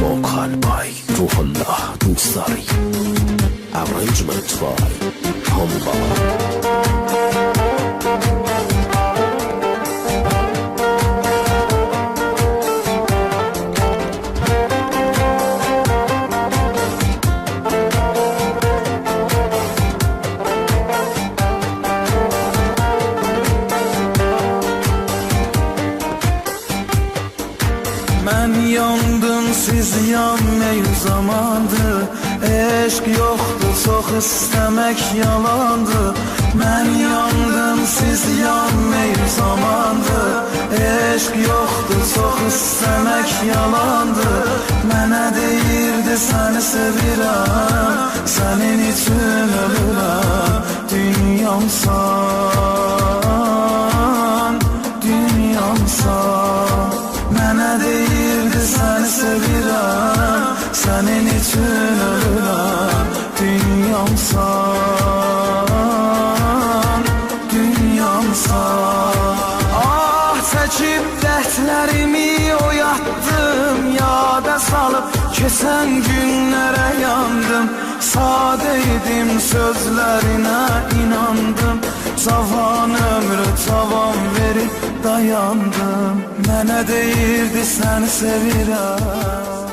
Vokal by Ruhullah Nsari, arrangement by Hamba. Mən yandım, siz yanmayın zamandır. Eşq yoxdur, çox istəmək yalandır. Mən yandım, siz yanmayın zamandır. Eşq yoxdur, çox istəmək yalandır. Mənə deyirdi səni sevirəm, sənin üçün ölürəm. Dünyamsan, dünyamsan. Mənə deyirdi səni sevirəm, sənin üçün ölürəm. Dünyamsan, dünyamsan. Ah, çəkib dərdlərimi oyatdım, yada salıb keçən günlərə yandım. Sadə idim, sözlərinə inandım. Cavan ömrü tavan verib dayandım. Mənə deyirdi səni sevirəm.